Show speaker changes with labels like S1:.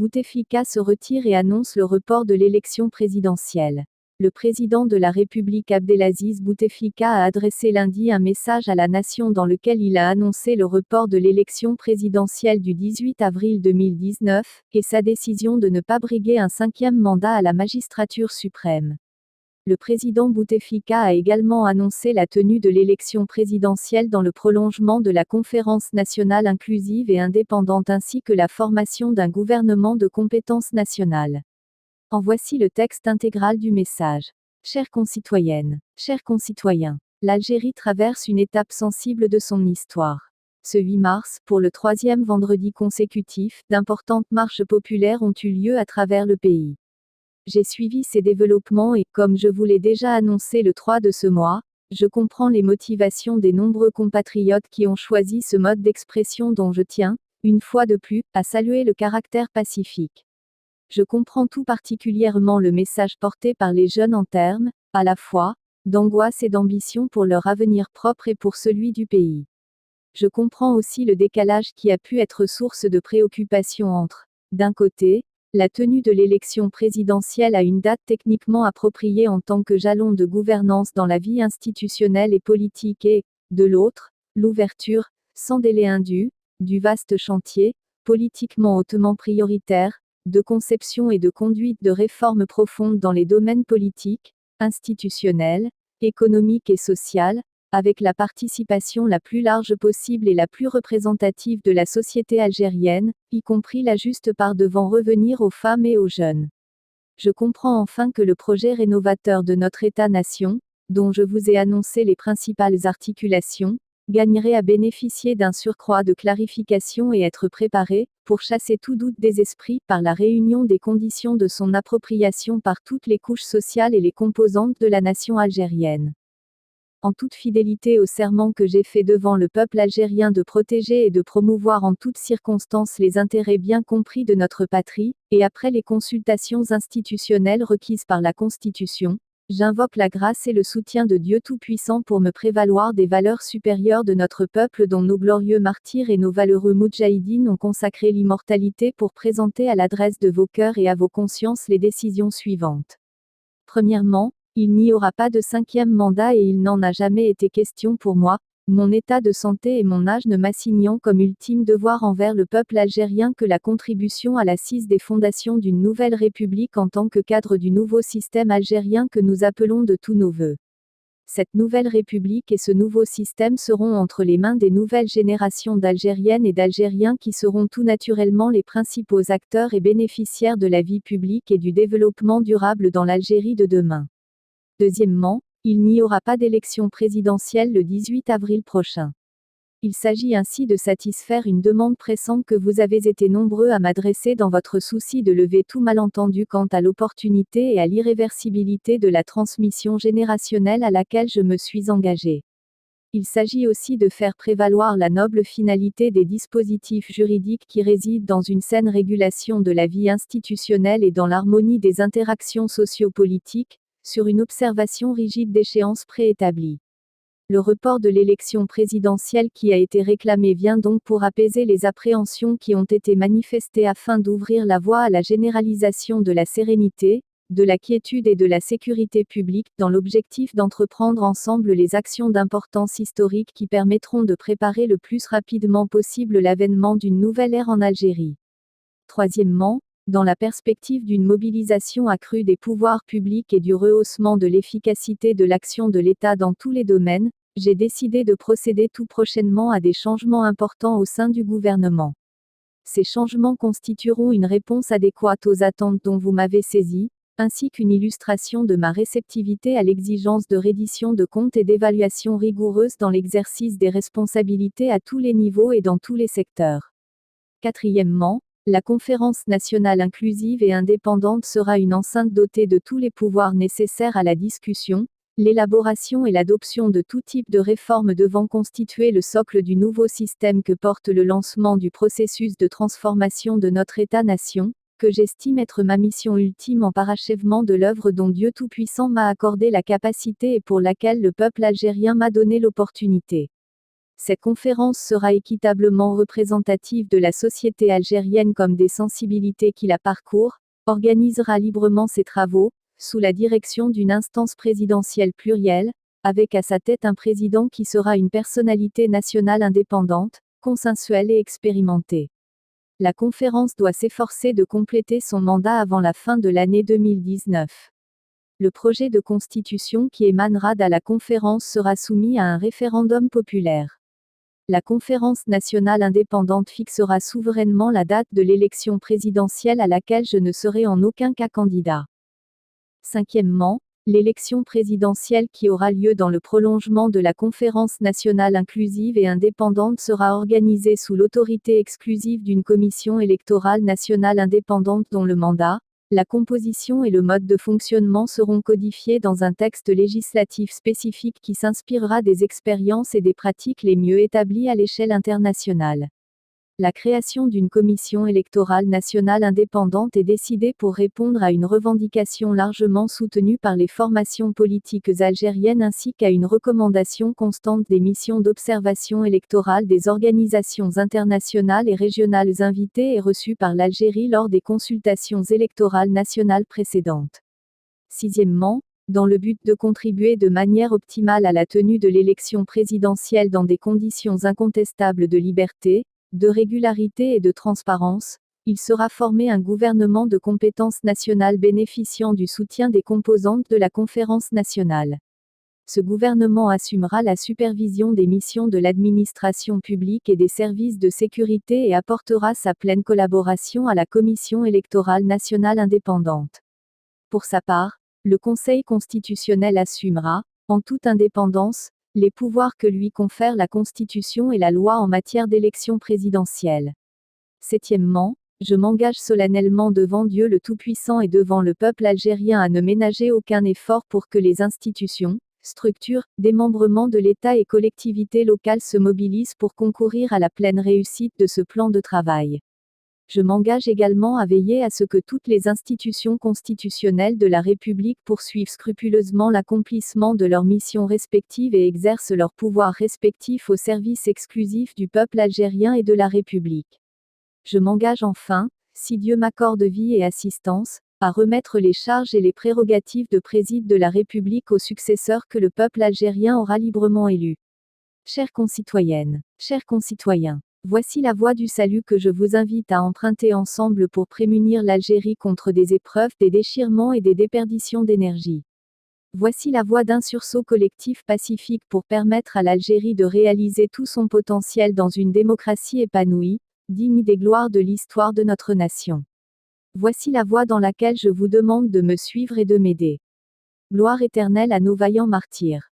S1: Bouteflika se retire et annonce le report de l'élection présidentielle. Le président de la République Abdelaziz Bouteflika a adressé lundi un message à la nation dans lequel il a annoncé le report de l'élection présidentielle du 18 avril 2019, et sa décision de ne pas briguer un 5e mandat à la magistrature suprême. Le président Bouteflika a également annoncé la tenue de l'élection présidentielle dans le prolongement de la conférence nationale inclusive et indépendante ainsi que la formation d'un gouvernement de compétence nationale. En voici le texte intégral du message. Chères concitoyennes, chers concitoyens, l'Algérie traverse une étape sensible de son histoire. Ce 8 mars, pour le 3e vendredi consécutif, d'importantes marches populaires ont eu lieu à travers le pays. J'ai suivi ces développements et, comme je vous l'ai déjà annoncé le 3 de ce mois, je comprends les motivations des nombreux compatriotes qui ont choisi ce mode d'expression dont je tiens, une fois de plus, à saluer le caractère pacifique. Je comprends tout particulièrement le message porté par les jeunes en termes, à la fois, d'angoisse et d'ambition pour leur avenir propre et pour celui du pays. Je comprends aussi le décalage qui a pu être source de préoccupation entre, d'un côté, la tenue de l'élection présidentielle à une date techniquement appropriée en tant que jalon de gouvernance dans la vie institutionnelle et politique et, de l'autre, l'ouverture, sans délai indu, du vaste chantier, politiquement hautement prioritaire, de conception et de conduite de réformes profondes dans les domaines politiques, institutionnels, économiques et social, avec la participation la plus large possible et la plus représentative de la société algérienne, y compris la juste part devant revenir aux femmes et aux jeunes. Je comprends enfin que le projet rénovateur de notre État-nation, dont je vous ai annoncé les principales articulations, gagnerait à bénéficier d'un surcroît de clarification et être préparé, pour chasser tout doute des esprits, par la réunion des conditions de son appropriation par toutes les couches sociales et les composantes de la nation algérienne. En toute fidélité au serment que j'ai fait devant le peuple algérien de protéger et de promouvoir en toutes circonstances les intérêts bien compris de notre patrie, et après les consultations institutionnelles requises par la Constitution, j'invoque la grâce et le soutien de Dieu Tout-Puissant pour me prévaloir des valeurs supérieures de notre peuple dont nos glorieux martyrs et nos valeureux moudjahidines ont consacré l'immortalité pour présenter à l'adresse de vos cœurs et à vos consciences les décisions suivantes. Premièrement, il n'y aura pas de 5e mandat et il n'en a jamais été question pour moi, mon état de santé et mon âge ne m'assignant comme ultime devoir envers le peuple algérien que la contribution à l'assise des fondations d'une nouvelle république en tant que cadre du nouveau système algérien que nous appelons de tous nos vœux. Cette nouvelle république et ce nouveau système seront entre les mains des nouvelles générations d'Algériennes et d'Algériens qui seront tout naturellement les principaux acteurs et bénéficiaires de la vie publique et du développement durable dans l'Algérie de demain. Deuxièmement, il n'y aura pas d'élection présidentielle le 18 avril prochain. Il s'agit ainsi de satisfaire une demande pressante que vous avez été nombreux à m'adresser dans votre souci de lever tout malentendu quant à l'opportunité et à l'irréversibilité de la transmission générationnelle à laquelle je me suis engagé. Il s'agit aussi de faire prévaloir la noble finalité des dispositifs juridiques qui résident dans une saine régulation de la vie institutionnelle et dans l'harmonie des interactions sociopolitiques, sur une observation rigide d'échéances préétablies. Le report de l'élection présidentielle qui a été réclamé vient donc pour apaiser les appréhensions qui ont été manifestées afin d'ouvrir la voie à la généralisation de la sérénité, de la quiétude et de la sécurité publique, dans l'objectif d'entreprendre ensemble les actions d'importance historique qui permettront de préparer le plus rapidement possible l'avènement d'une nouvelle ère en Algérie. Troisièmement, dans la perspective d'une mobilisation accrue des pouvoirs publics et du rehaussement de l'efficacité de l'action de l'État dans tous les domaines, j'ai décidé de procéder tout prochainement à des changements importants au sein du gouvernement. Ces changements constitueront une réponse adéquate aux attentes dont vous m'avez saisi, ainsi qu'une illustration de ma réceptivité à l'exigence de reddition de comptes et d'évaluation rigoureuse dans l'exercice des responsabilités à tous les niveaux et dans tous les secteurs. Quatrièmement, la conférence nationale inclusive et indépendante sera une enceinte dotée de tous les pouvoirs nécessaires à la discussion, l'élaboration et l'adoption de tout type de réformes devant constituer le socle du nouveau système que porte le lancement du processus de transformation de notre État-nation, que j'estime être ma mission ultime en parachèvement de l'œuvre dont Dieu Tout-Puissant m'a accordé la capacité et pour laquelle le peuple algérien m'a donné l'opportunité. Cette conférence sera équitablement représentative de la société algérienne comme des sensibilités qui la parcourent, organisera librement ses travaux, sous la direction d'une instance présidentielle plurielle, avec à sa tête un président qui sera une personnalité nationale indépendante, consensuelle et expérimentée. La conférence doit s'efforcer de compléter son mandat avant la fin de l'année 2019. Le projet de constitution qui émanera de la conférence sera soumis à un référendum populaire. La conférence nationale indépendante fixera souverainement la date de l'élection présidentielle à laquelle je ne serai en aucun cas candidat. Cinquièmement, l'élection présidentielle qui aura lieu dans le prolongement de la conférence nationale inclusive et indépendante sera organisée sous l'autorité exclusive d'une commission électorale nationale indépendante dont le mandat, la composition et le mode de fonctionnement seront codifiés dans un texte législatif spécifique qui s'inspirera des expériences et des pratiques les mieux établies à l'échelle internationale. La création d'une commission électorale nationale indépendante est décidée pour répondre à une revendication largement soutenue par les formations politiques algériennes ainsi qu'à une recommandation constante des missions d'observation électorale des organisations internationales et régionales invitées et reçues par l'Algérie lors des consultations électorales nationales précédentes. Sixièmement, dans le but de contribuer de manière optimale à la tenue de l'élection présidentielle dans des conditions incontestables de liberté, de régularité et de transparence, il sera formé un gouvernement de compétences nationales bénéficiant du soutien des composantes de la conférence nationale. Ce gouvernement assumera la supervision des missions de l'administration publique et des services de sécurité et apportera sa pleine collaboration à la Commission électorale nationale indépendante. Pour sa part, le Conseil constitutionnel assumera, en toute indépendance, les pouvoirs que lui confèrent la Constitution et la loi en matière d'élection présidentielle. Septièmement, je m'engage solennellement devant Dieu le Tout-Puissant et devant le peuple algérien à ne ménager aucun effort pour que les institutions, structures, démembrements de l'État et collectivités locales se mobilisent pour concourir à la pleine réussite de ce plan de travail. Je m'engage également à veiller à ce que toutes les institutions constitutionnelles de la République poursuivent scrupuleusement l'accomplissement de leurs missions respectives et exercent leurs pouvoirs respectifs au service exclusif du peuple algérien et de la République. Je m'engage enfin, si Dieu m'accorde vie et assistance, à remettre les charges et les prérogatives de préside de la République aux successeurs que le peuple algérien aura librement élus. Chères concitoyennes, chers concitoyens, voici la voie du salut que je vous invite à emprunter ensemble pour prémunir l'Algérie contre des épreuves, des déchirements et des déperditions d'énergie. Voici la voie d'un sursaut collectif pacifique pour permettre à l'Algérie de réaliser tout son potentiel dans une démocratie épanouie, digne des gloires de l'histoire de notre nation. Voici la voie dans laquelle je vous demande de me suivre et de m'aider. Gloire éternelle à nos vaillants martyrs.